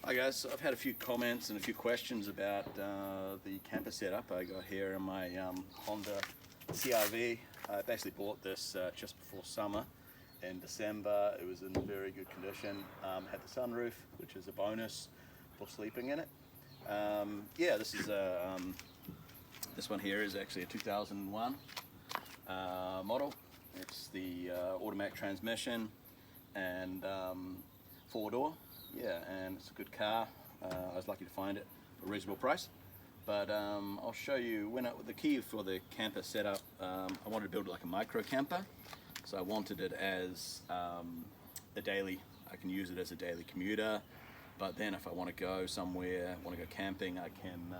Hi guys, I've had a few comments and a few questions about the camper setup I got here in my Honda CR-V. I basically bought this just before summer in December. It was in very good condition. Had the sunroof, which is a bonus for sleeping in it. Yeah, this is this one here is actually a 2001 model. It's the automatic transmission and four-door. Yeah, and it's a good car. I was lucky to find it at a reasonable price. But I'll show you the key for the camper setup. I wanted to build it like a micro camper, so I wanted it as a daily. I can use it as a daily commuter. But then if I want to go somewhere, want to go camping, I can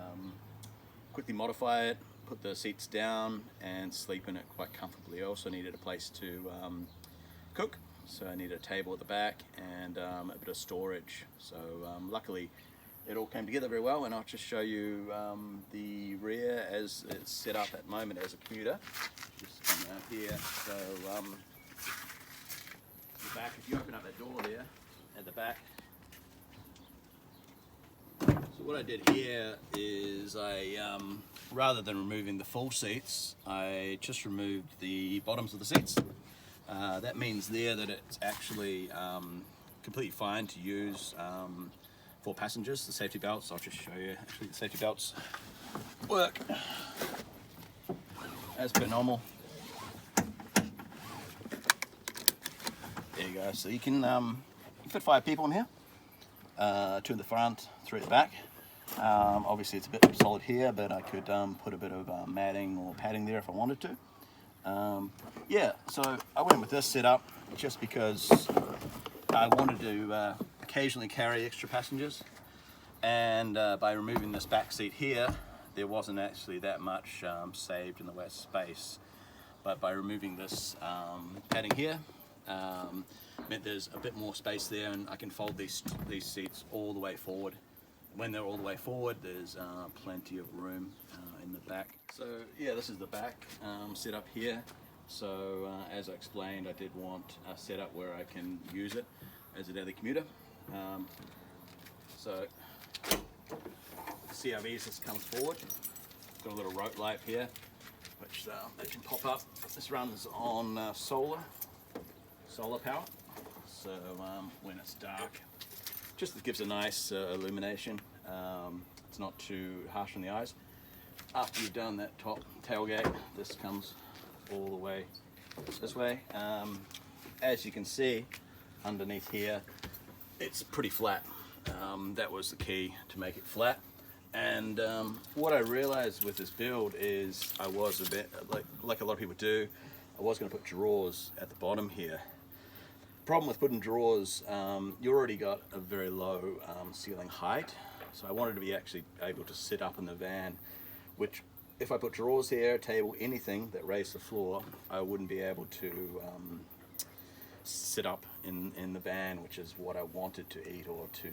quickly modify it, put the seats down, and sleep in it quite comfortably. I also needed a place to cook. So I need a table at the back and a bit of storage. So luckily it all came together very well, and I'll just show you the rear as it's set up at the moment as a commuter. Just come out here. So the back, if you open up that door there at the back. So what I did here is I, rather than removing the full seats, I just removed the bottoms of the seats. That means there that it's actually completely fine to use for passengers. The safety belts, I'll just show you. Actually, the safety belts work as per normal. There you go. So you can fit 5 people in here. 2 in the front, 3 at the back. Obviously it's a bit solid here, but I could put a bit of matting or padding there if I wanted to. Yeah, so I went with this setup just because I wanted to occasionally carry extra passengers, and by removing this back seat here, there wasn't actually that much saved in the way of space. But by removing this padding here, meant there's a bit more space there, and I can fold these seats all the way forward. When they're all the way forward, there's plenty of room in the back. So yeah, this is the back set up here. So as I explained, I did want a setup where I can use it as a daily commuter. So CR-V just comes forward. Got a little rope light here, which they can pop up. This runs on solar power. So when it's dark, just gives a nice illumination. It's not too harsh on the eyes. After you've done that top tailgate, this comes all the way this way. As you can see underneath here, it's pretty flat. That was the key to make it flat. And what I realized with this build is I was a bit, like a lot of people do, I was going to put drawers at the bottom here. Problem with putting drawers, you already got a very low ceiling height, so I wanted to be actually able to sit up in the van, which if I put drawers here, table, anything that raised the floor, I wouldn't be able to sit up in the van, which is what I wanted to eat or to,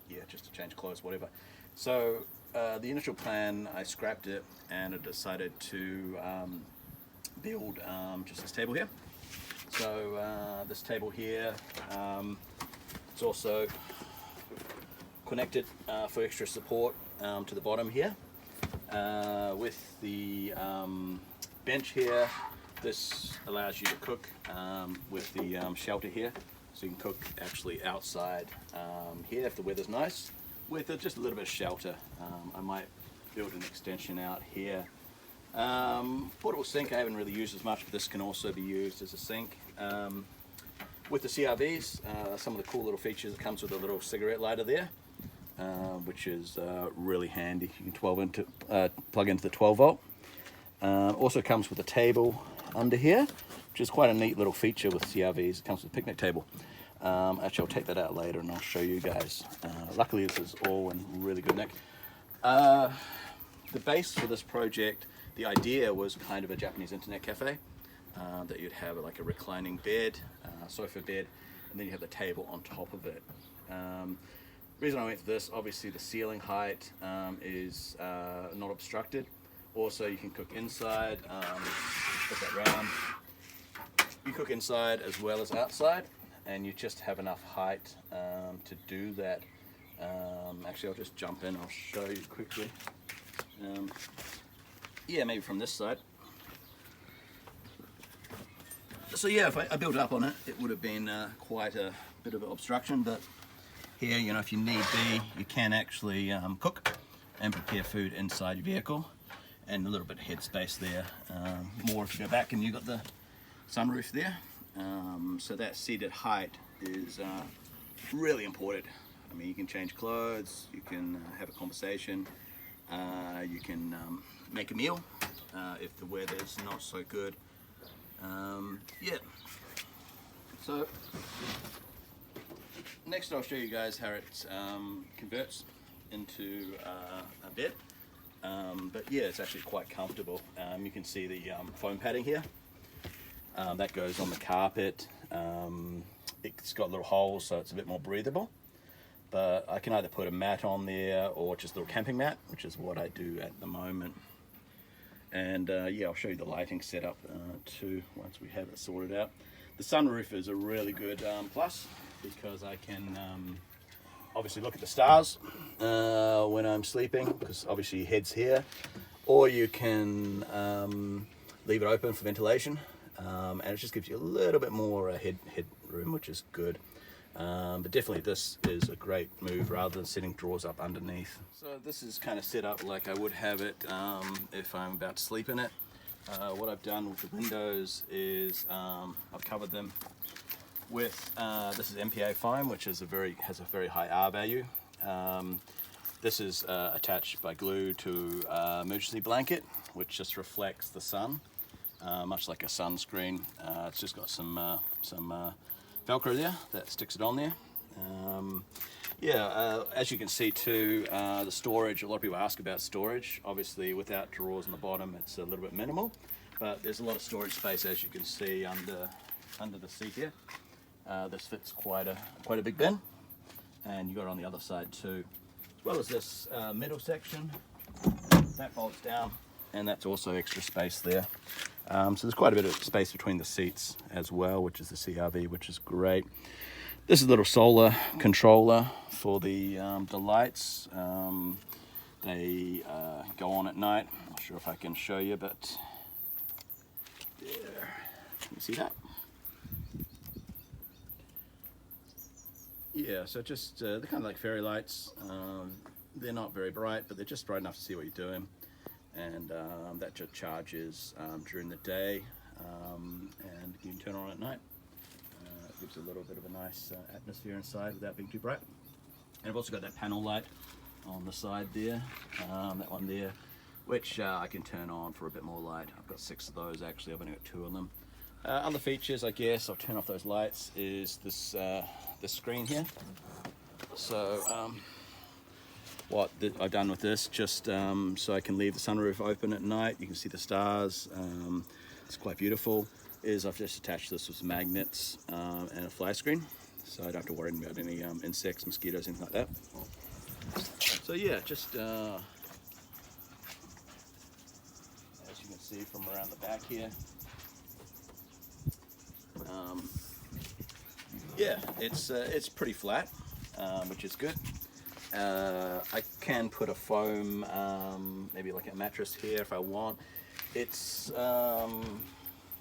yeah, just to change clothes, whatever. So the initial plan, I scrapped it and I decided to build just this table here. So this table here, it's also connected for extra support to the bottom here. With the bench here, this allows you to cook with the shelter here. So you can cook actually outside here if the weather's nice, with just a little bit of shelter. I might build an extension out here. Portable sink I haven't really used as much, but this can also be used as a sink. With the CR-Vs, some of the cool little features, it comes with a little cigarette lighter there, which is really handy. You can plug into the 12 volt. Also comes with a table under here, which is quite a neat little feature with CR-Vs. It comes with a picnic table. Actually, I'll take that out later and I'll show you guys. Luckily, this is all in really good nick. The base for this project, the idea was kind of a Japanese internet cafe, that you'd have like a reclining bed, sofa bed, and then you have the table on top of it. Reason I went for this, obviously the ceiling height is not obstructed. Also, you can cook inside, put that round. You cook inside as well as outside, and you just have enough height to do that Actually, I'll just jump in, I'll show you quickly. Yeah, maybe from this side. So yeah, if I built up on it, it would have been quite a bit of an obstruction, but here, you know, if you need be, you can actually cook and prepare food inside your vehicle, and a little bit of headspace there. More if you go back and you've got the sunroof there. So that seated height is really important. I mean, you can change clothes, you can have a conversation, you can make a meal if the weather's not so good. Yeah. So next I'll show you guys how it converts into a bed. But yeah, it's actually quite comfortable. You can see the foam padding here. That goes on the carpet. It's got little holes, so it's a bit more breathable. But I can either put a mat on there or just a little camping mat, which is what I do at the moment. And yeah, I'll show you the lighting setup too once we have it sorted out. The sunroof is a really good plus because I can obviously look at the stars when I'm sleeping, because obviously your head's here, or you can leave it open for ventilation, and it just gives you a little bit more headroom, which is good. But definitely this is a great move rather than setting drawers up underneath. So this is kind of set up like I would have it if I'm about to sleep in it. What I've done with the windows is I've covered them with this is MPA foam, which is has a very high R value. This is attached by glue to an emergency blanket, which just reflects the sun, much like a sunscreen. It's just got some Velcro there that sticks it on there. Yeah, as you can see too, the storage, a lot of people ask about storage. Obviously without drawers on the bottom it's a little bit minimal, but there's a lot of storage space, as you can see, under the seat here. This fits quite a big bin, and you got it on the other side too, as well as this middle section that folds down, and that's also extra space there. So there's quite a bit of space between the seats as well, which is the CRV, which is great. This is a little solar controller for the lights. They go on at night. I'm not sure if I can show you, but there. Can you see that? Yeah, so just they're kind of like fairy lights. They're not very bright, but they're just bright enough to see what you're doing. And that just charges during the day, and you can turn on at night. It gives a little bit of a nice atmosphere inside without being too bright. And I've also got that panel light on the side there, that one there, which I can turn on for a bit more light. I've got 6 of those actually, I've only got 2 of them. Other features, I guess, I'll turn off those lights, is this screen here. So what I've done with this, just so I can leave the sunroof open at night, you can see the stars, it's quite beautiful, is I've just attached this with some magnets and a fly screen, so I don't have to worry about any insects, mosquitoes, anything like that. So yeah, just as you can see from around the back here, yeah, it's pretty flat, which is good. I can put a foam, maybe like a mattress here if I want. It's I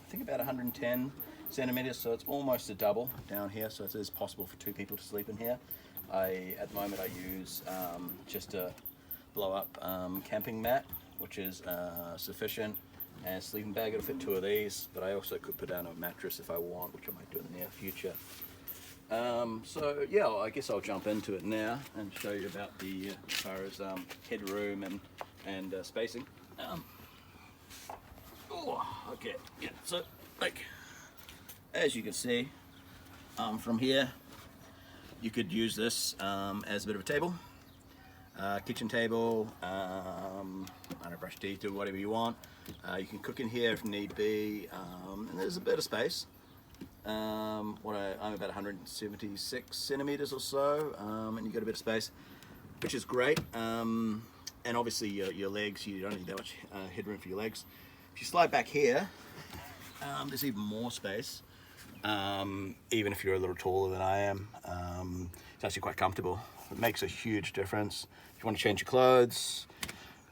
think about 110 centimeters, so it's almost a double down here, so it is possible for 2 people to sleep in here. At the moment I use just a blow up camping mat, which is sufficient, and a sleeping bag. It'll fit 2 of these, but I also could put down a mattress if I want, which I might do in the near future. So yeah, I guess I'll jump into it now and show you about the as far as headroom and spacing. Okay, yeah. So like as you can see, from here you could use this as a bit of a table, kitchen table. I don't brush teeth or whatever you want. You can cook in here if need be, and there's a bit of space. I'm about 176 centimeters or so, and you got a bit of space, which is great. And obviously your legs, you don't need that much headroom for your legs. If you slide back here, there's even more space, even if you're a little taller than I am. It's actually quite comfortable. It makes a huge difference. If you want to change your clothes,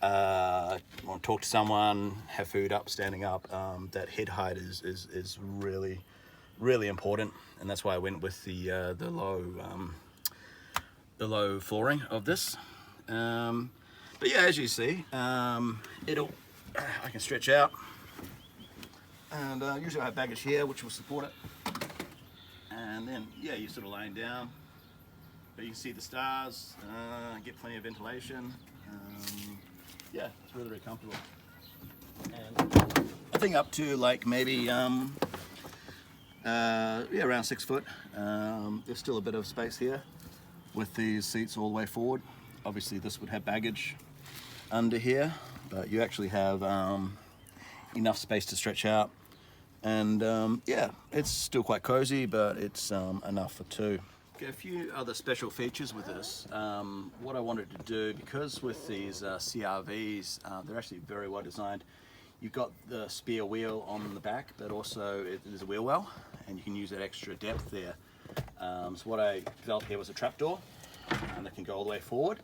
want to talk to someone, have food up, standing up, that head height is really, really important, and that's why I went with the low flooring of this. But yeah, as you see, I can stretch out, and usually I have baggage here which will support it, and then yeah, you're sort of laying down, but you can see the stars, get plenty of ventilation. Yeah, it's really, really comfortable. And I think up to like maybe yeah, around 6 foot. There's still a bit of space here with these seats all the way forward. Obviously this would have baggage under here, but you actually have enough space to stretch out, and yeah, it's still quite cozy, but it's enough for two. Okay, a few other special features with this. What I wanted to do, because with these CRVs, they're actually very well designed. You've got the spare wheel on the back, but also there's a wheel well, and you can use that extra depth there. So what I developed here was a trapdoor that can go all the way forward.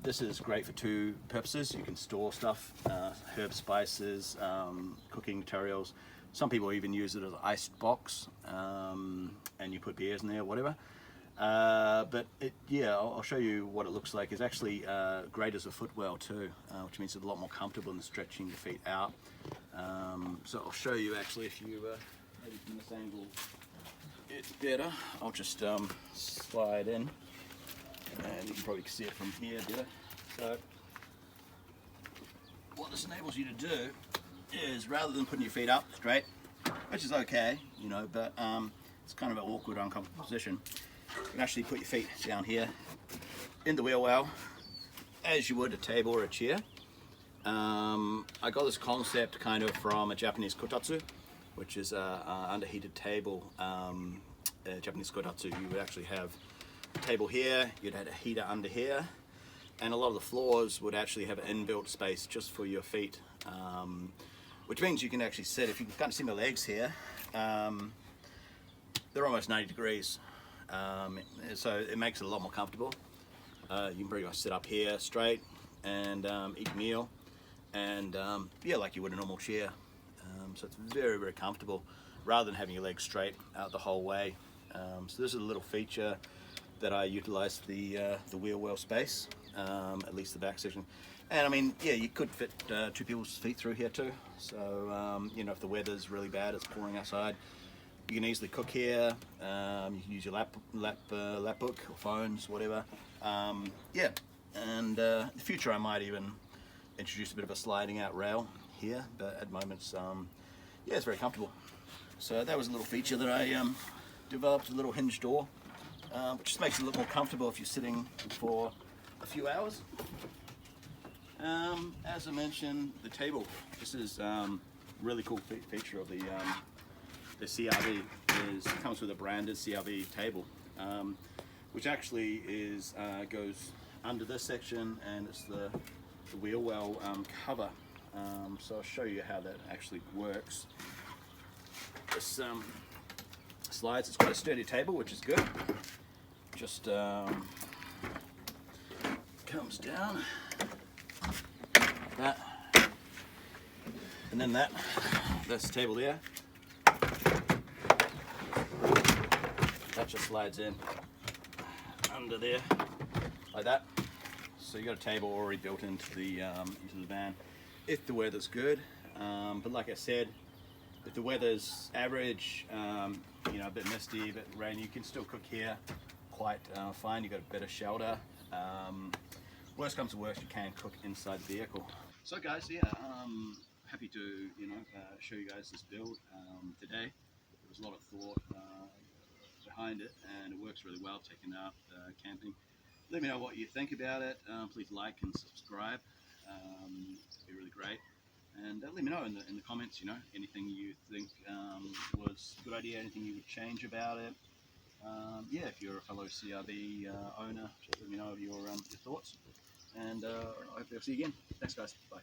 This is great for two purposes. You can store stuff, herbs, spices, cooking materials. Some people even use it as an iced box, and you put beers in there, whatever. But yeah, I'll show you what it looks like. It's actually great as a footwell too, which means it's a lot more comfortable than stretching your feet out. So I'll show you actually, if you maybe from this angle it's better. I'll just slide in, and you can probably see it from here better. So what this enables you to do is, rather than putting your feet up straight, which is okay, you know, but it's kind of an awkward, uncomfortable position, you can actually put your feet down here in the wheel well, as you would a table or a chair. I got this concept kind of from a Japanese kotatsu, which is a underheated table. Japanese kotatsu, you would actually have a table here, you'd have a heater under here, and a lot of the floors would actually have an inbuilt space just for your feet. Which means you can actually sit, if you can kind of see my legs here, they're almost 90 degrees. So it makes it a lot more comfortable. You can pretty much sit up here straight and eat a meal, and yeah, like you would a normal chair. So it's very, very comfortable, rather than having your legs straight out the whole way. So this is a little feature that I utilized the wheel well space, at least the back section. And I mean, yeah, you could fit two people's feet through here too. So, you know, if the weather's really bad, it's pouring outside, you can easily cook here. You can use your lap book or phones, whatever. Yeah, and in the future I might even introduce a bit of a sliding out rail here, but at the moment it's, yeah, it's very comfortable. So that was a little feature that I developed, a little hinge door, which just makes it a little more comfortable if you're sitting for a few hours. As I mentioned, the table. This is really cool feature of the CRV. Is it comes with a branded CRV table, which actually is goes under this section, and it's the wheel well cover. So I'll show you how that actually works. This slides. It's quite a sturdy table, which is good. Just comes down. That, and then that's the table there. That just slides in under there like that. So you got a table already built into the van if the weather's good. But like I said, if the weather's average, you know, a bit misty, a bit rainy, you can still cook here quite fine. You got a better shelter. Worst comes to worst, you can cook inside the vehicle. So guys, yeah, happy to, you know, show you guys this build today. There was a lot of thought behind it, and it works really well taking out camping. Let me know what you think about it. Please like and subscribe. It'd be really great. And let me know in the comments, you know, anything you think was a good idea, anything you would change about it. Yeah, if you're a fellow CRV owner, just let me know your thoughts. And I hope I'll see you again. Thanks guys, bye.